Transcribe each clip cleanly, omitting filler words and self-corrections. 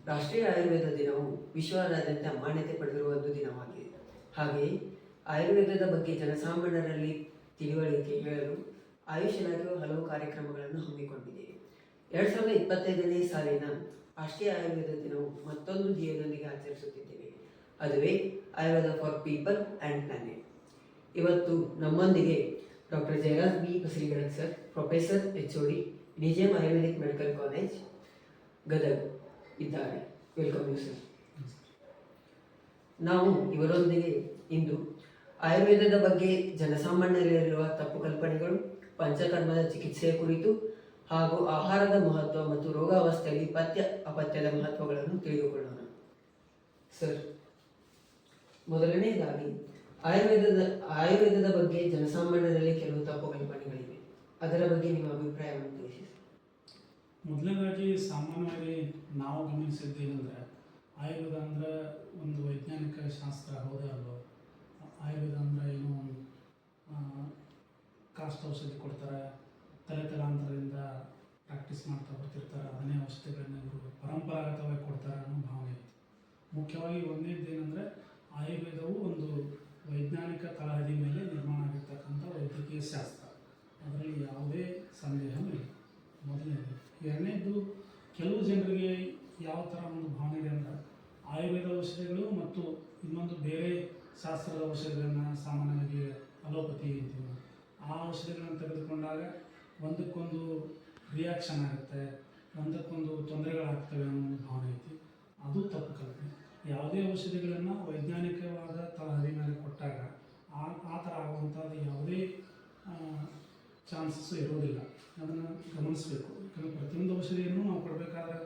ರಾಷ್ಟ್ರೀಯ ಆಯುರ್ವೇದ ದಿನವು ವಿಶ್ವದಾದ್ಯಂತ ಮಾನ್ಯತೆ ಪಡೆದಿರುವ ಒಂದು ದಿನವಾಗಿದೆ. ಹಾಗೆಯೇ ಆಯುರ್ವೇದದ ಬಗ್ಗೆ ಜನಸಾಮಾನ್ಯರಲ್ಲಿ ತಿಳುವಳಿಕೆ ಹೇಳಲು ಆಯುಷ್ ಇಲಾಖೆಯು ಹಲವು ಕಾರ್ಯಕ್ರಮಗಳನ್ನು ಹಮ್ಮಿಕೊಂಡಿದೆ. 2025ನೇ ಸಾಲಿನ ರಾಷ್ಟ್ರೀಯ ಆಯುರ್ವೇದ ದಿನವು ಮತ್ತೊಂದು ಧ್ಯೇಯದೊಂದಿಗೆ ಆಚರಿಸುತ್ತಿದ್ದೇವೆ. ಅದುವೇ Ayurveda for people and planet. ಇವತ್ತು ನಮ್ಮೊಂದಿಗೆ doctor Jayaraj B Basarigadad sir, professor HOD, DGM Ayurvedic medical college Gadag ಇದ್ದಾರೆ. Welcome you sir. ನಾವು ಇವರೊಂದಿಗೆ ಇಂದು ಆಯುರ್ವೇದದ ಬಗ್ಗೆ ಜನಸಾಮಾನ್ಯರಲ್ಲಿರುವ ತಪ್ಪು ಕಲ್ಪನೆಗಳು, ಪಂಚಕರ್ಮದ ಚಿಕಿತ್ಸೆಯ ಕುರಿತು ಹಾಗೂ ಆಹಾರದ ಮಹತ್ವ ಮತ್ತು ರೋಗಾವಸ್ಥೆಯಲ್ಲಿ ಪಥ್ಯ ಅಪಥ್ಯದ ಮಹತ್ವಗಳನ್ನು ತಿಳಿದುಕೊಳ್ಳೋಣ. ಸರ್, ಮೊದಲನೆಯದಾಗಿ ಆಯುರ್ವೇದದ ಬಗ್ಗೆ ಜನಸಾಮಾನ್ಯರಲ್ಲಿ ಕೆಲವು ತಪ್ಪು ಕಲ್ಪನೆಗಳಿವೆ. ಅದರ ಬಗ್ಗೆ ನಿಮ್ಮ ಅಭಿಪ್ರಾಯವನ್ನು ತಿಳಿಸಿ. ಮೊದಲನೇದಾಗಿ ಸಾಮಾನ್ಯವಾಗಿ ನಾವು ಗಮನಿಸಿದ್ದೇನೆಂದರೆ, ಆಯುರ್ವೇದ ಅಂದರೆ ಒಂದು ವೈಜ್ಞಾನಿಕ ಶಾಸ್ತ್ರ ಹೌದೇ ಅಲ್ವೋ? ಆಯುರ್ವೇದ ಅಂದರೆ ಏನು, ಕಾಸ್ಟ್ ಔಷಧಿ ಕೊಡ್ತಾರೆ, ತಲೆತಲಾಂತರದಿಂದ ಪ್ರಾಕ್ಟೀಸ್ ಮಾಡ್ತಾ ಬರ್ತಿರ್ತಾರೆ, ಅದನ್ನೇ ಔಷಧಿಗಳನ್ನ ಇವರು ಪರಂಪರಾಗತವಾಗಿ ಕೊಡ್ತಾರೆ ಅನ್ನೋ ಭಾವನೆ ಇತ್ತು. ಮುಖ್ಯವಾಗಿ ಒಂದೇದೇನೆಂದರೆ, ಆಯುರ್ವೇದವು ಒಂದು ವೈಜ್ಞಾನಿಕ ತಳಹದಿ ಮೇಲೆ ನಿರ್ಮಾಣ ಆಗಿರ್ತಕ್ಕಂಥ ವೈದ್ಯಕೀಯ ಶಾಸ್ತ್ರ, ಅದರಲ್ಲಿ ಯಾವುದೇ ಸಂದೇಹವೂ ಇಲ್ಲ. ಮೊದಲನೇದು. ಎರಡನೇದು, ಕೆಲವು ಜನರಿಗೆ ಯಾವ ಥರ ಒಂದು ಭಾವನೆ ಇದೆ ಅಂದರೆ, ಆಯುರ್ವೇದ ಔಷಧಿಗಳು ಮತ್ತು ಇನ್ನೊಂದು ಬೇರೆ ಶಾಸ್ತ್ರದ ಔಷಧಿಗಳನ್ನ ಸಾಮಾನ್ಯವಾಗಿ ಅಲೋಪತಿ ಅಂತೀವಿ, ಆ ಔಷಧಿಗಳನ್ನು ತೆಗೆದುಕೊಂಡಾಗ ಒಂದಕ್ಕೊಂದು ರಿಯಾಕ್ಷನ್ ಆಗುತ್ತೆ, ಒಂದಕ್ಕೊಂದು ತೊಂದರೆಗಳಾಗ್ತವೆ ಅನ್ನೋ ಭಾವನೆ ಐತಿ. ಅದು ತಪ್ಪು ಕಲ್ಪನೆ. ಯಾವುದೇ ಔಷಧಿಗಳನ್ನು ವೈಜ್ಞಾನಿಕವಾದ ತಳಹದಿ ಮೇಲೆ ಕೊಟ್ಟಾಗ ಆ ಥರ ಆಗುವಂಥದ್ದು ಯಾವುದೇ ಚಾನ್ಸಸ್ಸು ಇರೋದಿಲ್ಲ. ಅದನ್ನು ಗಮನಿಸಬೇಕು. ಯಾಕಂದರೆ ಪ್ರತಿಯೊಂದು ಔಷಧಿಯನ್ನು ನಾವು ಕೊಡಬೇಕಾದ್ರೆ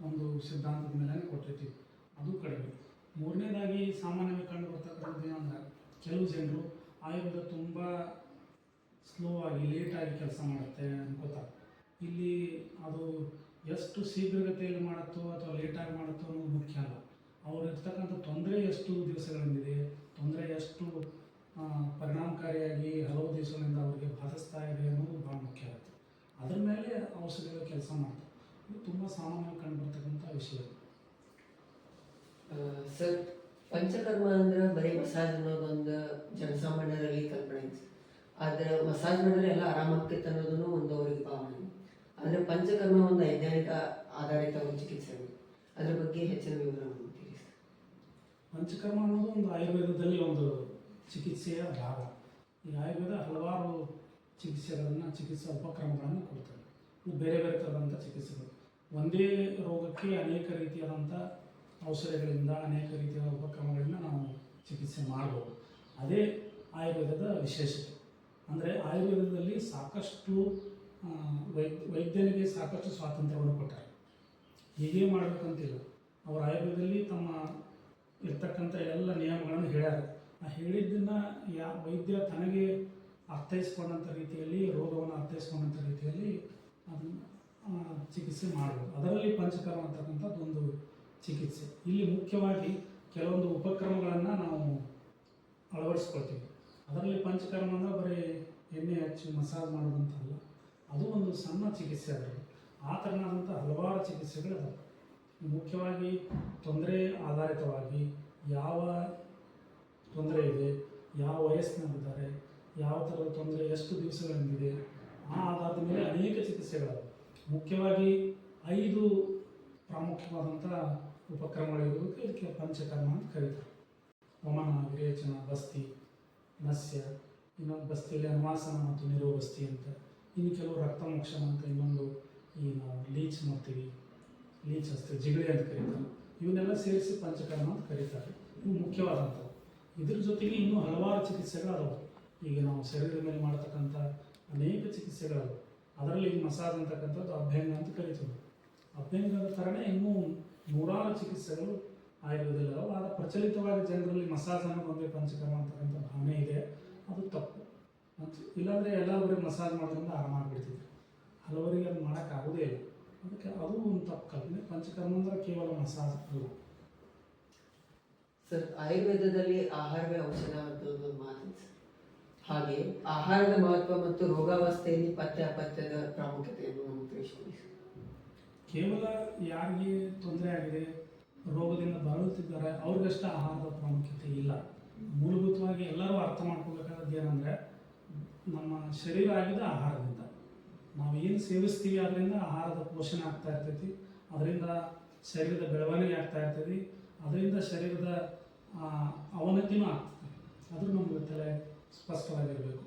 ಒಂದು ಸಿದ್ಧಾಂತದ ಮೇಲೆ ಕೊಟ್ಟಿರ್ತೀವಿ, ಅದು ಕಡಿಮೆ. ಮೂರನೇದಾಗಿ ಸಾಮಾನ್ಯವಾಗಿ ಕಂಡು ಬರ್ತಕ್ಕಂಥದ್ದು ಏನಂದರೆ, ಕೆಲವು ಜನರು ಆಯುರ್ವೇದ ತುಂಬ ಸ್ಲೋ ಆಗಿ ಲೇಟಾಗಿ ಕೆಲಸ ಮಾಡುತ್ತೆ ಅನ್ಕೋತಾರೆ. ಇಲ್ಲಿ ಅದು ಎಷ್ಟು ಶೀಘ್ರಗತಿಯಲ್ಲಿ ಮಾಡುತ್ತೋ ಅಥವಾ ಲೇಟಾಗಿ ಮಾಡುತ್ತೋ ಅನ್ನೋದು ಮುಖ್ಯ ಅಲ್ಲ. ಅವ್ರು ಇರ್ತಕ್ಕಂಥ ತೊಂದರೆ ಎಷ್ಟು ದಿವಸಗಳಿಂದಿದೆ, ತೊಂದರೆ ಎಷ್ಟು ಪರಿಣಾಮಕಾರಿಯಾಗಿ ಹಲವು ದಿವಸಗಳಿಂದ ಅವರಿಗೆ ಬಾಧಿಸ್ತಾ ಇದೆ ಅನ್ನೋದು ಭಾಳ ಮುಖ್ಯ ಆಗುತ್ತೆ. ಅದರ ಮೇಲೆ ಔಷಧಿಗಳು ಕೆಲಸ ಮಾಡ್ತಾರೆ. ಇದು ತುಂಬ ಸಾಮಾನ್ಯವಾಗಿ ಕಂಡುಬರ್ತಕ್ಕಂಥ ವಿಷಯ. ಸರ್, ಪಂಚಕರ್ಮ ಅಂದ್ರೆ ಬರೀ ಮಸಾಜ್ ಅನ್ನೋದೊಂದು ಜನಸಾಮಾನ್ಯರಲ್ಲಿ ಕಲ್ಪನೆ ಇದೆ. ಆದರೆ ಮಸಾಜ್ ಮಾಡಿದ್ರೆ ಎಲ್ಲ ಆರಾಮಾಗ್ತಿತ್ತು ಅನ್ನೋದನ್ನು ಒಂದು ಅವರಿಗೆ ಭಾವನೆ. ಆದರೆ ಪಂಚಕರ್ಮ ಒಂದು ವೈಜ್ಞಾನಿಕ ಆಧಾರಿತ ಒಂದು ಚಿಕಿತ್ಸೆ. ಅದರ ಬಗ್ಗೆ ಹೆಚ್ಚಿನ ವಿವರವನ್ನು ತಿಳಿಸಿ. ಪಂಚಕರ್ಮ ಅನ್ನೋದು ಒಂದು ಆಯುರ್ವೇದದಲ್ಲಿ ಒಂದು ಚಿಕಿತ್ಸೆಯ ಭಾಗ. ಈ ಆಯುರ್ವೇದ ಹಲವಾರು ಚಿಕಿತ್ಸಾ ಉಪಕ್ರಮಗಳನ್ನು ಕೊಡ್ತಾರೆ. ಇವು ಬೇರೆ ಬೇರೆ ಥರದಂಥ ಚಿಕಿತ್ಸೆಗಳು. ಒಂದೇ ರೋಗಕ್ಕೆ ಅನೇಕ ರೀತಿಯಾದಂಥ ಔಷಧಿಗಳಿಂದ, ಅನೇಕ ರೀತಿಯ ಉಪಕ್ರಮಗಳಿಂದ ನಾವು ಚಿಕಿತ್ಸೆ ಮಾಡ್ಬೋದು. ಅದೇ ಆಯುರ್ವೇದದ ವಿಶೇಷತೆ. ಅಂದರೆ ಆಯುರ್ವೇದದಲ್ಲಿ ಸಾಕಷ್ಟು ವೈದ್ಯನಿಗೆ ಸಾಕಷ್ಟು ಸ್ವಾತಂತ್ರ್ಯವನ್ನು ಕೊಟ್ಟಾರೆ. ಹೀಗೆ ಮಾಡಬೇಕಂತಿಲ್ಲ. ಅವರು ಆಯುರ್ವೇದದಲ್ಲಿ ತಮ್ಮ ಇರ್ತಕ್ಕಂಥ ಎಲ್ಲ ನಿಯಮಗಳನ್ನು ಹೇಳ್ಯಾರ. ಆ ಹೇಳಿದ್ದನ್ನು ವೈದ್ಯ ತನಗೆ ಅರ್ಥೈಸ್ಕೊಂಡಂಥ ರೀತಿಯಲ್ಲಿ, ರೋಗವನ್ನು ಅರ್ಥೈಸ್ಕೊಂಡಂಥ ರೀತಿಯಲ್ಲಿ ಅದನ್ನು ಚಿಕಿತ್ಸೆ ಮಾಡ್ಬೋದು. ಅದರಲ್ಲಿ ಪಂಚಕರ್ಮ ಅಂತಕ್ಕಂಥದ್ದು ಒಂದು ಚಿಕಿತ್ಸೆ. ಇಲ್ಲಿ ಮುಖ್ಯವಾಗಿ ಕೆಲವೊಂದು ಉಪಕ್ರಮಗಳನ್ನು ನಾವು ಅಳವಡಿಸ್ಕೊಳ್ತೀವಿ. ಅದರಲ್ಲಿ ಪಂಚಕರ್ಮ ಅಂದರೆ ಬರೀ ಎಣ್ಣೆ ಹಚ್ಚಿ ಮಸಾಜ್ ಮಾಡೋದಂತಲ್ಲ, ಅದು ಒಂದು ಸಣ್ಣ ಚಿಕಿತ್ಸೆ. ಅದರಲ್ಲಿ ಆ ಥರನಾದಂಥ ಹಲವಾರು ಚಿಕಿತ್ಸೆಗಳಿದಾವೆ. ಮುಖ್ಯವಾಗಿ ತೊಂದರೆ ಆಧಾರಿತವಾಗಿ ಯಾವ ತೊಂದರೆ ಇದೆ, ಯಾವ ವಯಸ್ಸಿನಲ್ಲಿದ್ದಾರೆ, ಯಾವ ಥರದ ತೊಂದರೆ ಎಷ್ಟು ದಿವಸಗಳಿಂದಿದೆ, ಆ ಆಧಾರದ ಮೇಲೆ ಅನೇಕ ಚಿಕಿತ್ಸೆಗಳಿವೆ. ಮುಖ್ಯವಾಗಿ 5 ಪ್ರಾಮುಖ್ಯವಾದಂಥ ಉಪಕ್ರಮಗಳಿರುವುದಕ್ಕೆ ಇದಕ್ಕೆ ಪಂಚಕರ್ಮ ಅಂತ ಕರೀತಾರೆ. ವಮನ, ವಿರೇಚನ, ಬಸ್ತಿ, ನಸ್ಯ, ಇನ್ನೊಂದು ಬಸ್ತಿಯಲ್ಲಿ ಅನ್ವಾಸನ ಮತ್ತು ನಿರೋಬಸ್ತಿ ಅಂತ, ಇನ್ನು ಕೆಲವು ರಕ್ತಮೋಕ್ಷಣ ಅಂತ, ಇನ್ನೊಂದು ಈ ನಾವು ಲೀಚ್ ಮಾಡ್ತೀವಿ, ಲೀಚ್ ಹಸ್ತೀವಿ, ಜಿಗಳಿ ಅಂತ ಕರೀತಾರೆ. ಇವನ್ನೆಲ್ಲ ಸೇರಿಸಿ ಪಂಚಕರ್ಮ ಅಂತ ಕರೀತಾರೆ. ಇವು ಮುಖ್ಯವಾದಂಥವು. ಇದ್ರ ಜೊತೆಗೆ ಇನ್ನೂ ಹಲವಾರು ಚಿಕಿತ್ಸೆಗಳದಾವೆ. ಈಗ ನಾವು ಶರೀರದ ಮೇಲೆ ಮಾಡತಕ್ಕಂಥ ಅನೇಕ ಚಿಕಿತ್ಸೆಗಳವೆ. ಅದರಲ್ಲಿ ಮಸಾಜ್ ಅಂತಕ್ಕಂಥದ್ದು ಅಭ್ಯಂಗ ಅಂತ ಕರಿತೀವಿ. ಅಭ್ಯಂಗದ ಥರನೇ ಇನ್ನೂ 100 ಚಿಕಿತ್ಸೆಗಳು ಆಯುರ್ವೇದದಲ್ಲಿವೆ. ಆದರೆ ಪ್ರಚಲಿತವಾಗಿ ಜನರಲ್ಲಿ ಮಸಾಜ್ ಅನ್ನೋದು ಒಂದೇ ಪಂಚಕರ್ಮ ಅಂತಕ್ಕಂಥ ಭಾವನೆ ಇದೆ. ಅದು ತಪ್ಪು. ಮತ್ತು ಇಲ್ಲಾಂದರೆ ಎಲ್ಲ ಬರೀ ಮಸಾಜ್ ಮಾಡೋದ್ರಿಂದ ಆರಾಮಾಗಿಬಿಡ್ತಿದ್ರು. ಹಲವರಿಗೆ ಅದು ಮಾಡೋಕ್ಕಾಗೋದೇ ಇಲ್ಲ. ಅದಕ್ಕೆ ಅದು ಒಂದು ತಪ್ಪು ಕಲ್ಪನೆ. ಪಂಚಕರ್ಮ ಅಂದರೆ ಕೇವಲ ಮಸಾಜ್ ಅಲ್ಲ. ಸರ್, ಆಯುರ್ವೇದದಲ್ಲಿ ಆಹಾರವೇ ಔಷಧ ಅಂತ ಒಂದು ಮಾತಿದೆ. ಹಾಗೆ ಆಹಾರದ ಮಹತ್ವ ಮತ್ತು ರೋಗಾವಸ್ಥೆಯಲ್ಲಿ ಪಥ್ಯ ಅಪಥ್ಯದ ಪ್ರಾಮುಖ್ಯತೆಯನ್ನು ನಮಗೆ ತಿಳಿಸಿಕೊಡಿ. ಕೇವಲ ಯಾರಿಗೆ ತೊಂದರೆ ಆಗಿದೆ ರೋಗದಿಂದ ಬಳಲುತ್ತಿದ್ದಾರೆ ಅವ್ರಿಗಷ್ಟೇ ಆಹಾರದ ಪ್ರಾಮುಖ್ಯತೆ ಇಲ್ಲ. ಮೂಲಭೂತವಾಗಿ ಎಲ್ಲರೂ ಅರ್ಥ ಮಾಡ್ಕೋಬೇಕಾದದ್ದು ಏನಂದರೆ, ನಮ್ಮ ಶರೀರ ಆಗಿದ್ದು ಆಹಾರದಿಂದ. ನಾವು ಏನು ಸೇವಿಸ್ತೀವಿ ಅದರಿಂದ ಆಹಾರದ ಪೋಷಣೆ ಆಗ್ತಾ ಇರ್ತೈತಿ, ಅದರಿಂದ ಶರೀರದ ಬೆಳವಣಿಗೆ ಆಗ್ತಾ ಇರ್ತೈತಿ, ಅದರಿಂದ ಶರೀರದ ಅವನತಿನೂ ಆಗ್ತದೆ. ಅದು ನಮಗೆ ತಲೆ ಸ್ಪಷ್ಟವಾಗಿರಬೇಕು.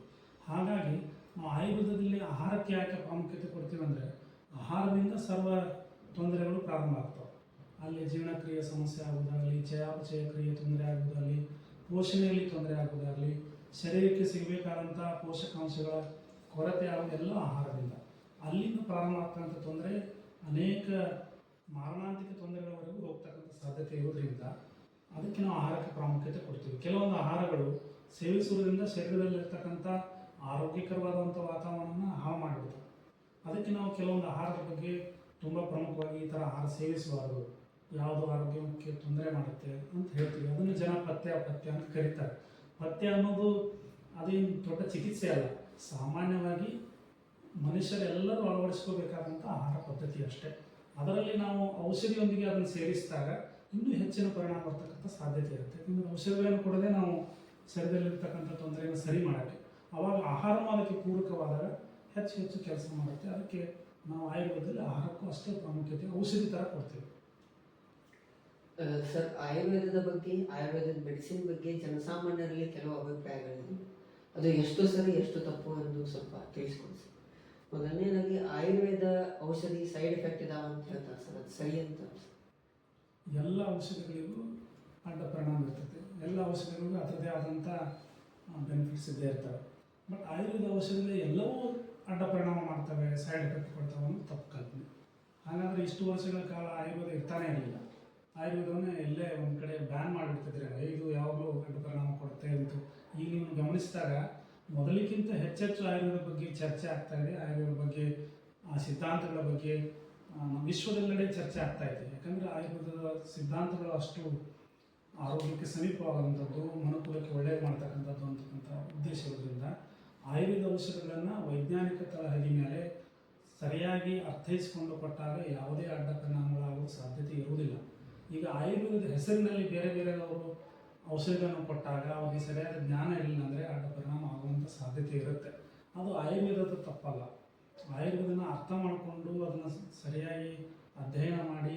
ಹಾಗಾಗಿ ನಾವು ಆಯುರ್ವೇದದಲ್ಲಿ ಆಹಾರಕ್ಕೆ ಯಾಕೆ ಪ್ರಾಮುಖ್ಯತೆ ಕೊಡ್ತೀವಿ ಅಂದರೆ, ಆಹಾರದಿಂದ ಸರ್ವ ತೊಂದರೆಗಳು ಪ್ರಾರಂಭ ಆಗ್ತವೆ. ಅಲ್ಲಿ ಜೀರ್ಣಕ್ರಿಯೆ ಸಮಸ್ಯೆ ಆಗೋದಾಗಲಿ, ಚಯಾಪಚಯ ಕ್ರಿಯೆ ತೊಂದರೆ ಆಗೋದಾಗಲಿ, ಪೋಷಣೆಯಲ್ಲಿ ತೊಂದರೆ ಆಗೋದಾಗಲಿ, ಶರೀರಕ್ಕೆ ಸಿಗಬೇಕಾದಂಥ ಪೋಷಕಾಂಶಗಳ ಕೊರತೆ ಆಗೋದೆಲ್ಲ ಆಹಾರದಿಂದ. ಅಲ್ಲಿಂದ ಪ್ರಾರಂಭ ಆಗ್ತಕ್ಕಂಥ ತೊಂದರೆ ಅನೇಕ ಮಾರಣಾಂತಿಕ ತೊಂದರೆಗಳವರೆಗೂ ಹೋಗ್ತಕ್ಕಂಥ ಸಾಧ್ಯತೆ ಇರೋದ್ರಿಂದ ಅದಕ್ಕೆ ನಾವು ಆಹಾರಕ್ಕೆ ಪ್ರಾಮುಖ್ಯತೆ ಕೊಡ್ತೀವಿ. ಕೆಲವೊಂದು ಆಹಾರಗಳು ಸೇವಿಸುವುದರಿಂದ ಶರೀರದಲ್ಲಿರ್ತಕ್ಕಂಥ ಆರೋಗ್ಯಕರವಾದಂಥ ವಾತಾವರಣನ ಹಾಳು ಮಾಡಿಬಿಡ್ತವೆ. ಅದಕ್ಕೆ ನಾವು ಕೆಲವೊಂದು ಆಹಾರದ ಬಗ್ಗೆ ತುಂಬ ಪ್ರಮುಖವಾಗಿ ಈ ಥರ ಆಹಾರ ಸೇವಿಸಬಾರ್ದು, ಯಾವುದು ಆರೋಗ್ಯಕ್ಕೆ ತೊಂದರೆ ಮಾಡುತ್ತೆ ಅಂತ ಹೇಳ್ತೀವಿ. ಅದನ್ನು ಜನ ಪಥ್ಯ ಅಂತ ಕರೀತಾರೆ. ಪಥ್ಯ ಅನ್ನೋದು ಅದೇನು ದೊಡ್ಡ ಚಿಕಿತ್ಸೆ ಅಲ್ಲ, ಸಾಮಾನ್ಯವಾಗಿ ಮನುಷ್ಯರೆಲ್ಲರೂ ಅಳವಡಿಸ್ಕೋಬೇಕಾದಂಥ ಆಹಾರ ಪದ್ಧತಿ ಅಷ್ಟೇ. ಅದರಲ್ಲಿ ನಾವು ಔಷಧಿಯೊಂದಿಗೆ ಅದನ್ನು ಸೇರಿಸಿದಾಗ ಇನ್ನೂ ಹೆಚ್ಚಿನ ಪರಿಣಾಮ ಬರ್ತಕ್ಕಂಥ ಸಾಧ್ಯತೆ ಇರುತ್ತೆ. ಇನ್ನು ಔಷಧಿಗಳನ್ನು ಕೊಡದೆ ನಾವು ಶರೀರದಲ್ಲಿರ್ತಕ್ಕಂಥ ತೊಂದರೆಯನ್ನು ಸರಿ ಮಾಡೋಕ್ಕೆ, ಆವಾಗ ಆಹಾರವೂ ಅದಕ್ಕೆ ಪೂರಕವಾದಾಗ ಹೆಚ್ಚು ಕೆಲಸ ಮಾಡುತ್ತೆ. ಅದಕ್ಕೆ ನಾವು ಆಯುರ್ವೇದದಲ್ಲಿ ಆಹಾರಕ್ಕೂ ಅಷ್ಟೇ ಪ್ರಾಮುಖ್ಯತೆ ಔಷಧಿ ಥರ ಕೊಡ್ತೀವಿ. ಸರ್, ಆಯುರ್ವೇದದ ಮೆಡಿಸಿನ್ ಬಗ್ಗೆ ಜನಸಾಮಾನ್ಯರಲ್ಲಿ ಕೆಲವು ಅಭಿಪ್ರಾಯಗಳಿವೆ. ಅದು ಎಷ್ಟು ಸರಿ ಎಷ್ಟು ತಪ್ಪು ಎಂದು ಸ್ವಲ್ಪ ತಿಳಿಸ್ಕೊಡಿ ಸರ್. ಮೊದಲನೇದಾಗಿ ಆಯುರ್ವೇದ ಔಷಧಿ ಸೈಡ್ ಎಫೆಕ್ಟ್ ಇದಾವೆ ಅಂತ ಹೇಳ್ತಾರೆ ಸರ್, ಅದು ಸರಿ ಅಂತ? ಎಲ್ಲ ಔಷಧಿಗಳಿಗೂ ಅಡ್ಡ ಪರಿಣಾಮ ಇರ್ತದೆ, ಎಲ್ಲ ಔಷಧಿಗಳಿಗೂ ಅದರದೇ ಆದಂಥ ಬೆನಿಫಿಟ್ಸ್ ಇದ್ದೇ ಇರ್ತವೆ. ಬಟ್ ಆಯುರ್ವೇದ ಔಷಧಿಗಳು ಎಲ್ಲವೂ ಅಡ್ಡ ಪರಿಣಾಮ ಮಾಡ್ತವೆ, ಸೈಡ್ ಎಫೆಕ್ಟ್ ಕೊಡ್ತವೆ ಅನ್ನೋದು ತಪ್ಪು ಕಲ್ಪನೆ. ಹಾಗಾದರೆ ಇಷ್ಟು ವರ್ಷಗಳ ಕಾಲ ಆಯುರ್ವೇದ ಇರ್ತಾನೆ ಇರಲಿಲ್ಲ. ಆಯುರ್ವೇದವನ್ನೇ ಎಲ್ಲೇ ಒಂದು ಕಡೆ ಬ್ಯಾನ್ ಮಾಡಿಬಿಡ್ತಿದ್ರೆ, ಇದು ಯಾವಾಗಲೂ ಅಡ್ಡ ಪರಿಣಾಮ ಕೊಡುತ್ತೆ ಅಂತ. ಈಗ ನೀವು ಗಮನಿಸಿದಾಗ ಮೊದಲಿಗಿಂತ ಹೆಚ್ಚೆಚ್ಚು ಆಯುರ್ವೇದ ಬಗ್ಗೆ ಚರ್ಚೆ ಆಗ್ತಾ ಇದೆ. ಆಯುರ್ವೇದ ಬಗ್ಗೆ ಸಿದ್ಧಾಂತಗಳ ಬಗ್ಗೆ ವಿಶ್ವದೆಲ್ಲೆಡೆ ಚರ್ಚೆ ಆಗ್ತಾ ಇದೆ. ಯಾಕಂದರೆ ಆಯುರ್ವೇದದ ಸಿದ್ಧಾಂತಗಳು ಅಷ್ಟು ಆರೋಗ್ಯಕ್ಕೆ ಸಮೀಪವಾದಂಥದ್ದು, ಮನುಕುಲಕ್ಕೆ ಒಳ್ಳೆಯದು ಮಾಡ್ತಕ್ಕಂಥದ್ದು ಅಂತಕ್ಕಂಥ ಉದ್ದೇಶ ಇರೋದ್ರಿಂದ ಆಯುರ್ವೇದ ಔಷಧಗಳನ್ನು ವೈಜ್ಞಾನಿಕ ತಳಹದಿ ಮೇಲೆ ಸರಿಯಾಗಿ ಅರ್ಥೈಸಿಕೊಂಡು ಕೊಟ್ಟಾಗ ಯಾವುದೇ ಅಡ್ಡ ಪರಿಣಾಮಗಳಾಗುವ ಸಾಧ್ಯತೆ ಇರುವುದಿಲ್ಲ. ಈಗ ಆಯುರ್ವೇದದ ಹೆಸರಿನಲ್ಲಿ ಬೇರೆದವರು ಔಷಧಿಗಳನ್ನು ಕೊಟ್ಟಾಗ ಅವರಿಗೆ ಸರಿಯಾದ ಜ್ಞಾನ ಇರಲಿಲ್ಲ ಅಂದರೆ ಅಡ್ಡ ಪರಿಣಾಮ ಆಗುವಂಥ ಸಾಧ್ಯತೆ ಇರುತ್ತೆ. ಅದು ಆಯುರ್ವೇದದ ತಪ್ಪಲ್ಲ. ಆಯುರ್ವೇದನ ಅರ್ಥ ಮಾಡಿಕೊಂಡು ಅದನ್ನು ಸರಿಯಾಗಿ ಅಧ್ಯಯನ ಮಾಡಿ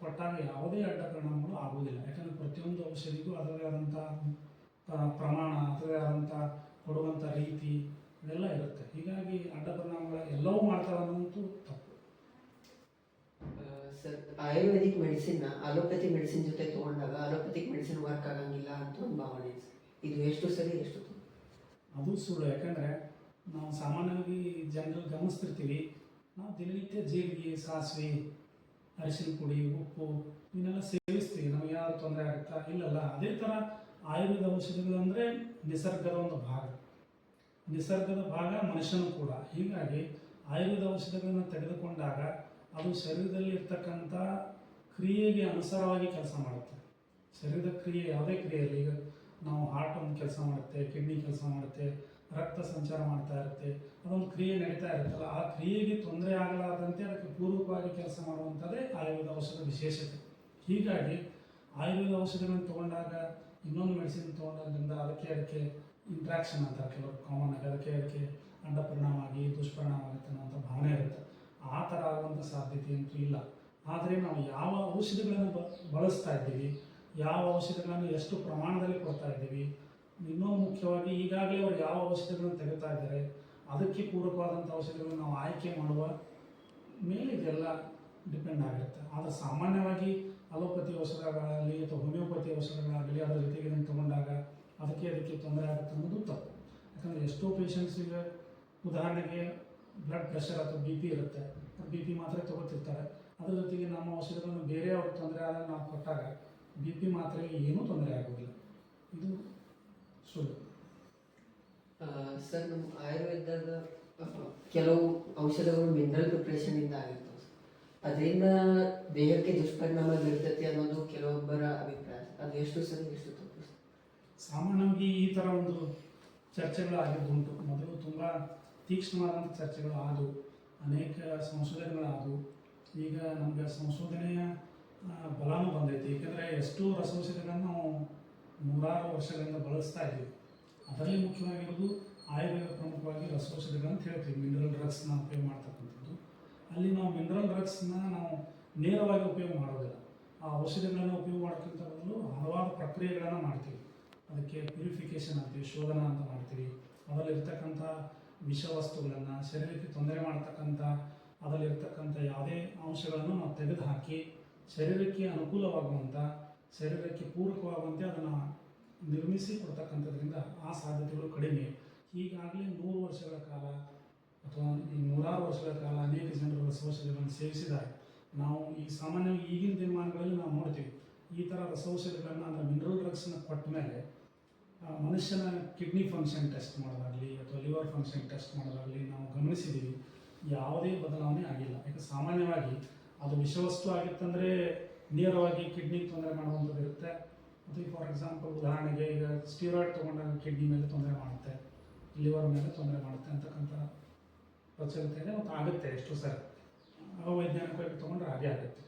ಕೊಟ್ಟಾಗ ಯಾವುದೇ ಅಡ್ಡ ಪರಿಣಾಮಗಳು ಆಗುವುದಿಲ್ಲ. ಯಾಕಂದರೆ ಪ್ರತಿಯೊಂದು ಔಷಧಿಗೂ ಅದರದೇ ಆದಂಥ ಪ್ರಮಾಣ, ಅದರದೇ ಆದಂಥ ಕೊಡುವಂಥ ರೀತಿ ಇದೆಲ್ಲ ಇರುತ್ತೆ. ಹೀಗಾಗಿ ಅಡ್ಡ ಪರಿಣಾಮಗಳು ಎಲ್ಲವೂ ಮಾಡ್ತಾರೆ ಅನ್ನೋದು ತಪ್ಪು. ಸರ್, ಆಯುರ್ವೇದಿಕ್ ಮೆಡಿಸಿನ್ನ ಅಲೋಪತಿ ಮೆಡಿಸಿನ್ ಜೊತೆ ತೊಗೊಂಡಾಗ ಅಲೋಪತಿಕ್ ಮೆಡಿಸಿನ್ ವರ್ಕ್ ಆಗಂಗಿಲ್ಲ ಅಂತ ಒಂದು ಭಾವನೆ ಇದೆ. ಇದು ಎಷ್ಟು ಸರಿ ಎಷ್ಟು ತಪ್ಪು? ಅದು ಸುಳ್ಳು. ಯಾಕಂದರೆ ನಾವು ಸಾಮಾನ್ಯವಾಗಿ ಜನರಲ್ಲಿ ಗಮನಿಸ್ತಿರ್ತೀವಿ, ನಾವು ದಿನನಿತ್ಯ ಜೀರಿಗೆ, ಸಾಸಿವೆ, ಅರಿಶಿನ ಪುಡಿ, ಉಪ್ಪು ಇವನ್ನೆಲ್ಲ ಸೇವಿಸ್ತೀವಿ, ನಮಗೆ ಯಾವ್ದು ತೊಂದರೆ ಆಗುತ್ತಾ? ಇಲ್ಲಲ್ಲ. ಅದೇ ಥರ ಆಯುರ್ವೇದ ಔಷಧಿಗಳು ಅಂದರೆ ನಿಸರ್ಗದ ಒಂದು ಭಾಗ, ನಿಸರ್ಗದ ಭಾಗ ಮನುಷ್ಯನೂ ಕೂಡ. ಹೀಗಾಗಿ ಆಯುರ್ವೇದ ಔಷಧಿಗಳನ್ನು ತೆಗೆದುಕೊಂಡಾಗ ಅದು ಶರೀರದಲ್ಲಿ ಇರ್ತಕ್ಕಂಥ ಕ್ರಿಯೆಗೆ ಅನುಸಾರವಾಗಿ ಕೆಲಸ ಮಾಡುತ್ತೆ. ಶರೀರದ ಕ್ರಿಯೆ ಯಾವುದೇ ಕ್ರಿಯೆಯಲ್ಲಿ, ಈಗ ನಾವು ಹಾರ್ಟ್ ಒಂದು ಕೆಲಸ ಮಾಡುತ್ತೆ, ಕಿಡ್ನಿ ಕೆಲಸ ಮಾಡುತ್ತೆ, ರಕ್ತ ಸಂಚಾರ ಮಾಡ್ತಾ ಇರುತ್ತೆ, ಅದೊಂದು ಕ್ರಿಯೆ ನಡೀತಾ ಇರುತ್ತಲ್ಲ, ಆ ಕ್ರಿಯೆಗೆ ತೊಂದರೆ ಆಗಲಾರದಂತೆ ಅದಕ್ಕೆ ಪೂರ್ವಕವಾಗಿ ಕೆಲಸ ಮಾಡುವಂಥದ್ದೇ ಆಯುರ್ವೇದ ಔಷಧ ವಿಶೇಷತೆ. ಹೀಗಾಗಿ ಆಯುರ್ವೇದ ಔಷಧಿಗಳನ್ನು ತೊಗೊಂಡಾಗ ಇನ್ನೊಂದು ಮೆಡಿಸಿನ್ ತೊಗೊಂಡಾದ್ರಿಂದ ಅದಕ್ಕೆ ಇಂಟ್ರಾಕ್ಷನ್ ಅಂತಾರೆ ಕೆಲವರು ಕಾಮನ್ ಆಗಿ, ಅದಕ್ಕೆ ಅಡ್ಡ ಪರಿಣಾಮ ಆಗಿ ದುಷ್ಪರಿಣಾಮ ಆಗುತ್ತೆ ಅನ್ನೋಂಥ ಭಾವನೆ ಇರುತ್ತೆ. ಆ ಥರ ಆಗುವಂಥ ಸಾಧ್ಯತೆ ಅಂತೂ ಇಲ್ಲ. ಆದರೆ ನಾವು ಯಾವ ಔಷಧಿಗಳನ್ನು ಬಳಸ್ತಾ ಇದ್ದೀವಿ, ಯಾವ ಔಷಧಿಗಳನ್ನು ಎಷ್ಟು ಪ್ರಮಾಣದಲ್ಲಿ ಕೊಡ್ತಾ ಇದ್ದೀವಿ, ಇನ್ನೊಂದು ಮುಖ್ಯವಾಗಿ ಈಗಾಗಲೇ ಅವರು ಯಾವ ಔಷಧಿಗಳನ್ನು ತೆಗಿತಾ ಇದ್ದಾರೆ ಅದಕ್ಕೆ ಪೂರಕವಾದಂಥ ಔಷಧಿಗಳನ್ನು ನಾವು ಆಯ್ಕೆ ಮಾಡುವ ಮೇಲೆ ಇದೆಲ್ಲ ಡಿಪೆಂಡ್ ಆಗಿರುತ್ತೆ. ಆದರೆ ಸಾಮಾನ್ಯವಾಗಿ ಅಲೋಪತಿ ಔಷಧಗಳಾಗಲಿ ಅಥವಾ ಹೋಮಿಯೋಪತಿ ಔಷಧಗಳಾಗಲಿ ಅದರ ಜೊತೆಗೆ ಇದನ್ನು ತೊಗೊಂಡಾಗ ಅದಕ್ಕೆ ತೊಂದರೆ ಆಗುತ್ತೆ ಅನ್ನೋದು ತಪ್ಪು. ಯಾಕಂದರೆ ಎಷ್ಟೋ ಪೇಷಂಟ್ಸಿಗೆ ಉದಾಹರಣೆಗೆ ಬ್ಲಡ್ ಪ್ರೆಷರ್ ಅಥವಾ ಬಿ ಪಿ ಇರುತ್ತೆ, ಬಿ ಪಿ ಮಾತ್ರೆ ತೊಗೊತಿರ್ತಾರೆ. ಅದ್ರ ಜೊತೆಗೆ ನಮ್ಮ ಔಷಧಿಗಳನ್ನು ಬೇರೆಯವ್ರಿಗೆ ತೊಂದರೆ ಆದಾಗ ನಾವು ಕೊಟ್ಟಾಗ ಬಿ ಪಿ ಮಾತ್ರೆಗೆ ಏನೂ ತೊಂದರೆ ಆಗೋದಿಲ್ಲ. ಇದು ಸುಳ್ಳು. ಸರ್, ನಮ್ಮ ಆಯುರ್ವೇದದ ಕೆಲವು ಔಷಧಗಳು ಮಿನರಲ್ ಪ್ರಿಪ್ರೇಷನಿಂದ ಆಗಿರ್ತವೆ. ಅದರಿಂದ ದೇಹಕ್ಕೆ ದುಷ್ಪರಿಣಾಮ ಬೀರ್ತೈತಿ ಅನ್ನೋದು ಕೆಲವೊಬ್ಬರ ಅಭಿಪ್ರಾಯ. ಅದು ಎಷ್ಟು ಸರಿ ಎಷ್ಟು ತಪ್ಪು? ಸಾಮಾನ್ಯವಾಗಿ ಈ ಥರ ಒಂದು ಚರ್ಚೆಗಳು ಆಗಿದ್ದುಂಟು. ಮೊದಲು ತುಂಬ ತೀಕ್ಷ್ಣವಾದಂಥ ಚರ್ಚೆಗಳು ಆದವು, ಅನೇಕ ಸಂಶೋಧನೆಗಳಾದವು. ಈಗ ನಮಗೆ ಸಂಶೋಧನೆಯ ಬಲನೂ ಬಂದೈತಿ. ಏಕೆಂದರೆ ಎಷ್ಟೋ ರಸೌಷಧಿಗಳನ್ನು ನಾವು ನೂರಾರು ವರ್ಷಗಳಿಂದ ಬಳಸ್ತಾ ಇದ್ದೀವಿ. ಅದರಲ್ಲಿ ಮುಖ್ಯವಾಗಿರೋದು ಆಯುರ್ವೇದ ಪ್ರಮುಖವಾಗಿ ರಸೌಷಧಿಗಳು ಅಂತ ಹೇಳ್ತೀವಿ. ಮಿನರಲ್ ಡ್ರಗ್ಸ್ನ ಉಪಯೋಗ ಮಾಡ್ತಕ್ಕಂಥದ್ದು. ಅಲ್ಲಿ ನಾವು ಮಿನರಲ್ ಡ್ರಗ್ಸ್ನ ನಾವು ನೇರವಾಗಿ ಉಪಯೋಗ ಮಾಡೋದಿಲ್ಲ. ಆ ಔಷಧಿಗಳನ್ನು ಉಪಯೋಗ ಮಾಡೋಕ್ಕಿಂತ ಬದಲು ಹಲವಾರು ಪ್ರಕ್ರಿಯೆಗಳನ್ನು ಮಾಡ್ತೀವಿ. ಅದಕ್ಕೆ ಪ್ಯೂರಿಫಿಕೇಷನ್ ಅಂತೀವಿ, ಶೋಧನ ಅಂತ ಮಾಡ್ತೀವಿ. ಅದರಲ್ಲಿರ್ತಕ್ಕಂಥ ವಿಷವಸ್ತುಗಳನ್ನು, ಶರೀರಕ್ಕೆ ತೊಂದರೆ ಮಾಡ್ತಕ್ಕಂಥ ಅದರಲ್ಲಿರ್ತಕ್ಕಂಥ ಯಾವುದೇ ಅಂಶಗಳನ್ನು ನಾವು ತೆಗೆದುಹಾಕಿ ಶರೀರಕ್ಕೆ ಅನುಕೂಲವಾಗುವಂಥ, ಶರೀರಕ್ಕೆ ಪೂರಕವಾಗುವಂತೆ ಅದನ್ನು ನಿರ್ಮಿಸಿ ಕೊಡ್ತಕ್ಕಂಥದ್ರಿಂದ ಆ ಸಾಧ್ಯತೆಗಳು ಕಡಿಮೆ. ಈಗಾಗಲೇ 100 ವರ್ಷಗಳ ಕಾಲ ಅಥವಾ ಈ ನೂರಾರು ವರ್ಷಗಳ ಕಾಲ ಅನೇಕ ಜನರು ರಸೌಷಧಿಗಳನ್ನು ಸೇವಿಸಿದ್ದಾರೆ. ನಾವು ಈ ಸಾಮಾನ್ಯವಾಗಿ ಈಗಿನ ದಿನಮಾನಗಳಲ್ಲಿ ನಾವು ನೋಡ್ತೀವಿ ಈ ಥರ ರಸೌಷಧಿಗಳನ್ನು ಅಂದರೆ ಮಿನರಲ್ ಡ್ರಗ್ಸ್ನ ಕೊಟ್ಟ ಮೇಲೆ ಮನುಷ್ಯನ ಕಿಡ್ನಿ ಫಂಕ್ಷನ್ ಟೆಸ್ಟ್ ಮಾಡೋದಾಗಲಿ ಅಥವಾ ಲಿವರ್ ಫಂಕ್ಷನ್ ಟೆಸ್ಟ್ ಮಾಡೋದಾಗಲಿ ನಾವು ಗಮನಿಸಿದ್ದೀವಿ, ಯಾವುದೇ ಬದಲಾವಣೆ ಆಗಿಲ್ಲ. ಯಾಕೆ ಸಾಮಾನ್ಯವಾಗಿ ಅದು ವಿಷವಸ್ತು ಆಗಿತ್ತಂದರೆ ನೇರವಾಗಿ ಕಿಡ್ನಿಗೆ ತೊಂದರೆ ಮಾಡುವಂಥದ್ದು ಇರುತ್ತೆ. ಮತ್ತು ಫಾರ್ ಎಕ್ಸಾಂಪಲ್ ಉದಾಹರಣೆಗೆ ಈಗ ಸ್ಟೀರಾಯ್ಡ್ ತೊಗೊಂಡಾಗ ಕಿಡ್ನಿ ಮೇಲೆ ತೊಂದರೆ ಮಾಡುತ್ತೆ, ಲಿವರ್ ಮೇಲೆ ತೊಂದರೆ ಮಾಡುತ್ತೆ ಅಂತಕ್ಕಂಥ ಪ್ರಚಲಿತ ಇದೆ ಮತ್ತು ಆಗುತ್ತೆ. ಎಷ್ಟೋ ಸರಿ ಅವೈಜ್ಞಾನಿಕವಾಗಿ ತೊಗೊಂಡ್ರೆ ಹಾಗೆ ಆಗುತ್ತೆ.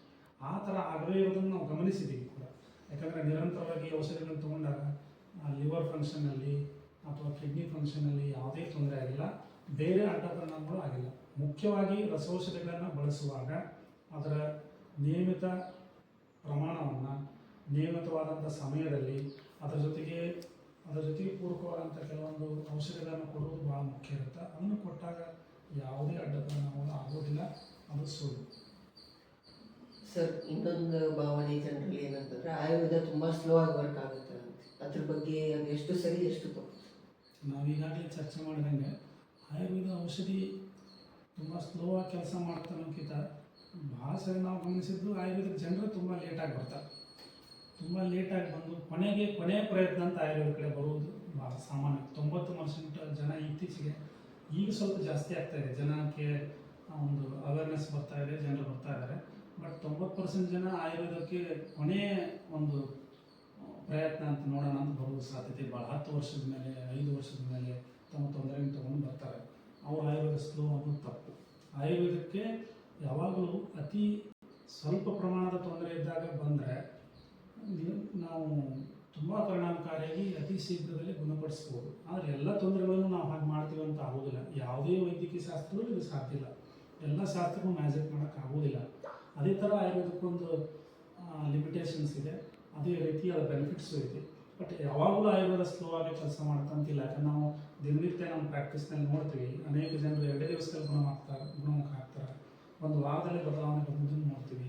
ಆ ಥರ ಆಗದೇ ಇರೋದನ್ನು ನಾವು ಗಮನಿಸಿದ್ದೀವಿ ಕೂಡ. ಯಾಕಂದರೆ ನಿರಂತರವಾಗಿ ಔಷಧಿಗಳನ್ನು ತೊಗೊಂಡಾಗ ಲಿವರ್ ಫಂಕ್ಷನಲ್ಲಿ ಅಥವಾ ಕಿಡ್ನಿ ಫಂಕ್ಷನಲ್ಲಿ ಯಾವುದೇ ತೊಂದರೆ ಆಗಿಲ್ಲ, ಬೇರೆ ಅಡ್ಡ ಪರಿಣಾಮಗಳು ಆಗಿಲ್ಲ. ಮುಖ್ಯವಾಗಿ ರಸೌಷಧಿಗಳನ್ನು ಬಳಸುವಾಗ ಅದರ ನಿಯಮಿತ ಪ್ರಮಾಣವನ್ನು ನಿಯಮಿತವಾದಂಥ ಸಮಯದಲ್ಲಿ ಅದರ ಜೊತೆಗೆ ಪೂರಕವಾದಂಥ ಕೆಲವೊಂದು ಔಷಧಿಗಳನ್ನು ಕೊಡುವುದು ಭಾಳ ಮುಖ್ಯ ಇರುತ್ತೆ. ಅದನ್ನು ಕೊಟ್ಟಾಗ ಯಾವುದೇ ಅಡ್ಡ ಪರಿಣಾಮಗಳು ಆಗೋದಿಲ್ಲ, ಅದು ಸುಳ್ಳು. ಸರ್, ಇನ್ನೊಂದು ಭಾವನೆ ಜನರಲ್ಲಿ ಏನಂತಂದರೆ ಆಯುರ್ವೇದ ತುಂಬ ಸ್ಲೋ ಆಗಿ ವರ್ಕ್ ಆಗುತ್ತೆ ಅಂತ. ಅದ್ರ ಬಗ್ಗೆ ಅದು ಎಷ್ಟು ಸರಿ ಎಷ್ಟು ತಪ್ಪು? ನಾವೀಗಾಗಲೇ ಚರ್ಚೆ ಮಾಡಿದಂಗೆ ಆಯುರ್ವೇದ ಔಷಧಿ ತುಂಬ ಸ್ಲೋ ಆಗಿ ಕೆಲಸ ಮಾಡ್ತಾ ಅನ್ನೋಕ್ಕಿಂತ ಭಾಳ ಸರಿ ನಾವು ಗಮನಿಸಿದ್ದು ಆಯುರ್ವೇದದ ಜನರು ತುಂಬ ಲೇಟಾಗಿ ಬರ್ತಾರೆ. ತುಂಬ ಲೇಟಾಗಿ ಬಂದು ಕೊನೆಯ ಪ್ರಯತ್ನ ಅಂತ ಆಯುರ್ವೇದ ಕಡೆ ಬರುವುದು ಭಾಳ ಸಾಮಾನ್ಯ. 90% ಜನ ಇತ್ತೀಚೆಗೆ ಈಗ ಸ್ವಲ್ಪ ಜಾಸ್ತಿ ಆಗ್ತಾಯಿದೆ, ಜನಕ್ಕೆ ಒಂದು ಅವೇರ್ನೆಸ್ ಬರ್ತಾ ಇದೆ, ಜನರು ಬರ್ತಾ ಇದ್ದಾರೆ. ಬಟ್ 90% ಜನ ಆಯುರ್ವೇದಕ್ಕೆ ಕೊನೆಯ ಒಂದು ಪ್ರಯತ್ನ ಅಂತ ನೋಡೋಣ ಅಂತ ಬರುವ ಸಾಧ್ಯತೆ ಭಾಳ. 10 ವರ್ಷದ ಮೇಲೆ 5 ವರ್ಷದ ಮೇಲೆ ತಮ್ಮ ತೊಂದರೆಯನ್ನು ತೊಗೊಂಡು ಬರ್ತಾರೆ. ಅವರು ಆಯುರ್ವೇದ ಸ್ಲೋ ಅನ್ನೋದು ತಪ್ಪು. ಆಯುರ್ವೇದಕ್ಕೆ ಯಾವಾಗಲೂ ಅತಿ ಸ್ವಲ್ಪ ಪ್ರಮಾಣದ ತೊಂದರೆ ಇದ್ದಾಗ ಬಂದರೆ ನಾವು ತುಂಬ ಪರಿಣಾಮಕಾರಿಯಾಗಿ ಅತಿ ಶೀಘ್ರದಲ್ಲಿ ಗುಣಪಡಿಸ್ಬೋದು. ಆದರೆ ಎಲ್ಲ ತೊಂದರೆಗಳನ್ನು ನಾವು ಹಾಗೆ ಮಾಡ್ತೀವಿ ಅಂತ ಆಗೋದಿಲ್ಲ. ಯಾವುದೇ ವೈದ್ಯಕೀಯ ಶಾಸ್ತ್ರಗಳು ಇದು ಸಾಧ್ಯ ಇಲ್ಲ, ಎಲ್ಲ ಶಾಸ್ತ್ರಗಳು ಮ್ಯಾಜಿಕ್ ಮಾಡೋಕ್ಕಾಗೋದಿಲ್ಲ. ಅದೇ ಥರ ಆಯುರ್ವೇದಕ್ಕೊಂದು ಲಿಮಿಟೇಷನ್ಸ್ ಇದೆ, ಅದೇ ರೀತಿ ಅದರ ಬೆನಿಫಿಟ್ಸು ಇದೆ. ಬಟ್ ಯಾವಾಗಲೂ ಆಯುರ್ವೇದ ಸ್ಲೋ ಆಗಿ ಕೆಲಸ ಮಾಡ್ತಂತಿಲ್ಲ. ಯಾಕಂದ್ರೆ ನಾವು ದಿನನಿತ್ಯ ನಮ್ಮ ಪ್ರಾಕ್ಟೀಸ್ನಲ್ಲಿ ನೋಡ್ತೀವಿ, ಅನೇಕ ಜನರು 2 ದಿವಸದಲ್ಲಿ ಗುಣಮುಖ ಆಗ್ತಾರೆ, ಒಂದು ವಾರದಲ್ಲಿ ಬದಲಾವಣೆ ಬಂದಿದ್ದನ್ನು ನೋಡ್ತೀವಿ.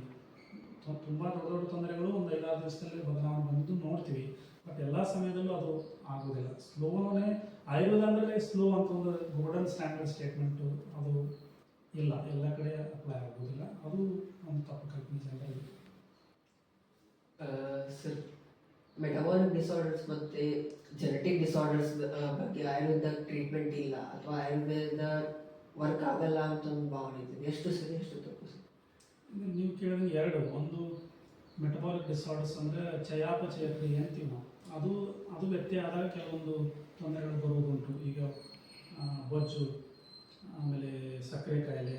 ತುಂಬ ದೊಡ್ಡ ತೊಂದರೆಗಳು ಒಂದು 5-6 ದಿವಸದಲ್ಲಿ ಬದಲಾವಣೆ ಬಂದಿದ್ದು ನೋಡ್ತೀವಿ. ಬಟ್ ಎಲ್ಲ ಸಮಯದಲ್ಲೂ ಅದು ಆಗೋದಿಲ್ಲ. ಸ್ಲೋನೇ ಆಯುರ್ವೇದ ಅಂದರೆ ಸ್ಲೋ ಅಂತ ಒಂದು ಗೋಲ್ಡನ್ ಸ್ಟ್ಯಾಂಡರ್ಡ್ ಸ್ಟೇಟ್ಮೆಂಟು ಅದು ಇಲ್ಲ, ಎಲ್ಲ ಕಡೆ ಅಪ್ಲೈ ಆಗೋದಿಲ್ಲ. ಅದು ಒಂದು ತಪ್ಪು ಕಲ್ಪನೆ ಜನರಲ್ಲಿ. ಸರ್, ಮೆಟಬಾಲಿಕ್ ಡಿಸಾರ್ಡರ್ಸ್ ಮತ್ತು ಜೆನೆಟಿಕ್ ಡಿಸಾರ್ಡರ್ಸ್ ಬಗ್ಗೆ ಆಯುರ್ವೇದ ಟ್ರೀಟ್ಮೆಂಟ್ ಇಲ್ಲ ಅಥವಾ ಆಯುರ್ವೇದ ವರ್ಕ್ ಆಗಲ್ಲ ಅಂತ ಒಂದು ಭಾವನೆ ಇದೆ. ಎಷ್ಟು ಸರಿ ಎಷ್ಟು ತಪ್ಪು ಸರ್? ನೀವು ಕೇಳಿದ್ರೆ 2. ಒಂದು ಮೆಟಬಾಲಿಕ್ ಡಿಸಾರ್ಡರ್ಸ್ ಅಂದರೆ ಚಯಾಪಚಯ ಕ್ರಿಯೆ ಅಂತೀವಿ ನಾವು. ಅದು ವ್ಯತ್ಯಯ ಆದಾಗ ಕೆಲವೊಂದು ತೊಂದರೆಗಳು ಬರುವುದುಂಟು. ಈಗ ಬೊಜ್ಜು, ಆಮೇಲೆ ಸಕ್ಕರೆ ಕಾಯಿಲೆ,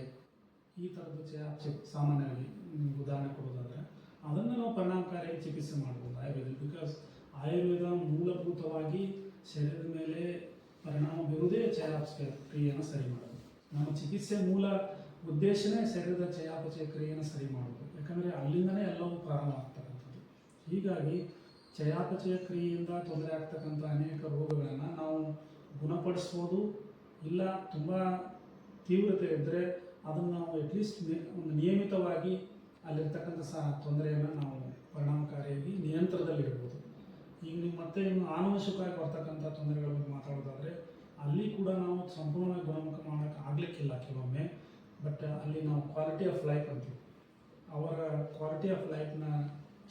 ಈ ಥರದ್ದು ಚಯಾಪಚಯ ಸಾಮಾನ್ಯವಾಗಿ ಉದಾಹರಣೆ ಕೊಡೋದಾದರೆ ಅದನ್ನು ನಾವು ಪರಿಣಾಮಕಾರಿಯಾಗಿ ಚಿಕಿತ್ಸೆ ಮಾಡ್ಬೋದು ಆಯುರ್ವೇದ. ಬಿಕಾಸ್ ಆಯುರ್ವೇದ ಮೂಲಭೂತವಾಗಿ ಶರೀರದ ಮೇಲೆ ಪರಿಣಾಮ ಬೀರುವುದೇ ಚಯಾಪಚಯ ಕ್ರಿಯೆಯನ್ನು ಸರಿ ಮಾಡೋದು. ನಮ್ಮ ಚಿಕಿತ್ಸೆ ಮೂಲ ಉದ್ದೇಶನೇ ಶರೀರದ ಚಯಾಪಚಯ ಕ್ರಿಯೆಯನ್ನು ಸರಿ ಮಾಡೋದು. ಯಾಕಂದರೆ ಅಲ್ಲಿಂದನೇ ಎಲ್ಲವೂ ಪ್ರಾರಂಭ ಆಗ್ತಕ್ಕಂಥದ್ದು. ಹೀಗಾಗಿ ಚಯಾಪಚಯ ಕ್ರಿಯೆಯಿಂದ ತೊಂದರೆ ಆಗ್ತಕ್ಕಂಥ ಅನೇಕ ರೋಗಗಳನ್ನು ನಾವು ಗುಣಪಡಿಸ್ಬೋದು. ಇಲ್ಲ ತುಂಬ ತೀವ್ರತೆ ಇದ್ದರೆ ಅದನ್ನು ನಾವು ಅಟ್ಲೀಸ್ಟ್ ಒಂದು ನಿಯಮಿತವಾಗಿ ಅಲ್ಲಿರ್ತಕ್ಕಂಥ ತೊಂದರೆಯನ್ನು ನಾವು ಪರಿಣಾಮಕಾರಿಯಾಗಿ ನಿಯಂತ್ರಣದಲ್ಲಿಡ್ಬೋದು. ಈಗ ನೀವು ಮತ್ತೆ ಇನ್ನು ಆನುವಂಶಿಕವಾಗಿ ಬರ್ತಕ್ಕಂಥ ತೊಂದರೆಗಳ ಬಗ್ಗೆ ಮಾತಾಡೋದಾದರೆ ಅಲ್ಲಿ ಕೂಡ ನಾವು ಸಂಪೂರ್ಣವಾಗಿ ಗುಣಮುಖ ಮಾಡೋಕ್ಕೆ ಆಗಲಿಕ್ಕಿಲ್ಲ ಕೆಲವೊಮ್ಮೆ. ಬಟ್ ಅಲ್ಲಿ ನಾವು ಕ್ವಾಲಿಟಿ ಆಫ್ ಲೈಫ್ ಅಂತೀವಿ, ಅವರ ಕ್ವಾಲಿಟಿ ಆಫ್ ಲೈಫ್ನ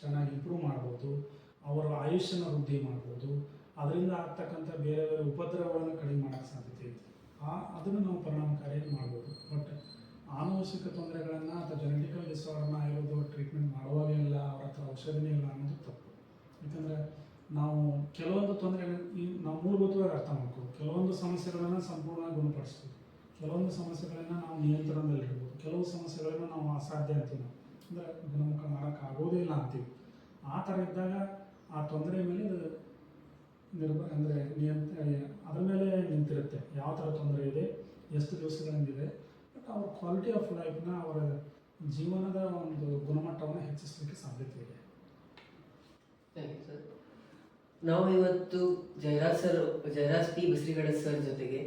ಚೆನ್ನಾಗಿ ಇಂಪ್ರೂವ್ ಮಾಡ್ಬೋದು, ಅವರ ಆಯುಷ್ಯನ ವೃದ್ಧಿ ಮಾಡ್ಬೋದು, ಅದರಿಂದ ಆಗ್ತಕ್ಕಂಥ ಬೇರೆ ಬೇರೆ ಉಪದ್ರವಗಳನ್ನು ಕಡಿಮೆ ಮಾಡೋಕ್ಕೆ ಸಾಧ್ಯತೆ ಇದೆ. ಅದನ್ನು ನಾವು ಪರಿಣಾಮಕಾರಿಯಾಗಿ ಮಾಡ್ಬೋದು. ಬಟ್ ಆನುವಂಶಿಕ ತೊಂದರೆಗಳನ್ನು ಅಥವಾ ಜೆನೆಟಿಕಲ್ ಡಿಸಾರ್ಡರ್ನ ಆಯುರ್ವೇದ ಟ್ರೀಟ್ಮೆಂಟ್ ಮಾಡುವಾಗೆಲ್ಲ ಅವ್ರ ಹತ್ರ ಔಷಧಿನೇ ಇಲ್ಲ ಅನ್ನೋದು ತಪ್ಪು. ಯಾಕಂದರೆ ನಾವು ಕೆಲವೊಂದು ತೊಂದರೆಗಳನ್ನು ನಾವು ಮೂಲಭೂತವಾಗಿ ಅರ್ಥ ಮಾಡ್ಬೋದು. ಕೆಲವೊಂದು ಸಮಸ್ಯೆಗಳನ್ನು ಸಂಪೂರ್ಣವಾಗಿ ಗುಣಪಡಿಸ್ಬೋದು, ಕೆಲವೊಂದು ಸಮಸ್ಯೆಗಳನ್ನು ನಾವು ನಿಯಂತ್ರಣದಲ್ಲಿಡ್ಬೋದು, ಕೆಲವು ಸಮಸ್ಯೆಗಳನ್ನು ನಾವು ಅಸಾಧ್ಯ ಅಂತೀವಿ ನಾವು. ಅಂದರೆ ಗುಣಮುಖ ಮಾಡೋಕ್ಕಾಗೋದೇ ಇಲ್ಲ ಅಂತೀವಿ. ಆ ಥರ ಇದ್ದಾಗ ಆ ತೊಂದರೆ ಮೇಲೆ ಇದು ಅಂದರೆ ಅದ್ರ ಮೇಲೆ ನಿಂತಿರುತ್ತೆ, ಯಾವ ಥರ ತೊಂದರೆ ಇದೆ, ಎಷ್ಟು ದಿವಸಗಳಿಂದಿದೆ. ಬಟ್ ಅವ್ರ ಕ್ವಾಲಿಟಿ ಆಫ್ ಲೈಫ್ನ, ಅವರ ಜೀವನದ ಒಂದು ಗುಣಮಟ್ಟವನ್ನು ಹೆಚ್ಚಿಸಲಿಕ್ಕೆ ಸಾಧ್ಯತೆ ಇದೆ. Thank you sir. ನಾವು ಇವತ್ತು ಜಯರಾಜ್ ಪಿ ಬಸ್ರಿಗಡ ಸರ್ ಜೊತೆಗೆ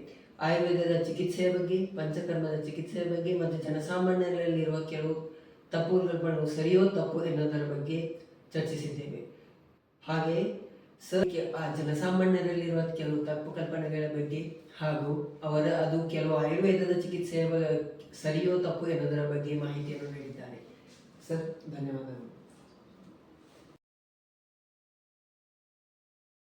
ಆಯುರ್ವೇದದ ಚಿಕಿತ್ಸೆಯ ಬಗ್ಗೆ, ಪಂಚಕರ್ಮದ ಚಿಕಿತ್ಸೆಯ ಬಗ್ಗೆ ಮತ್ತು ಜನಸಾಮಾನ್ಯರಲ್ಲಿರುವ ಕೆಲವು ತಪ್ಪು ಕಲ್ಪನೆಗಳು ಸರಿಯೋ ತಪ್ಪು ಎನ್ನುವುದರ ಬಗ್ಗೆ ಚರ್ಚಿಸಿದ್ದೇವೆ. ಹಾಗೆ ಸರ್ ಆ ಜನಸಾಮಾನ್ಯರಲ್ಲಿರುವ ಕೆಲವು ತಪ್ಪು ಕಲ್ಪನೆಗಳ ಬಗ್ಗೆ ಹಾಗೂ ಅದು ಕೆಲವು ಆಯುರ್ವೇದದ ಚಿಕಿತ್ಸೆಯ ಸರಿಯೋ ತಪ್ಪು ಎನ್ನುವುದರ ಬಗ್ಗೆ ಮಾಹಿತಿಯನ್ನು ನೀಡಿದ್ದಾರೆ. ಸರ್, ಧನ್ಯವಾದಗಳು.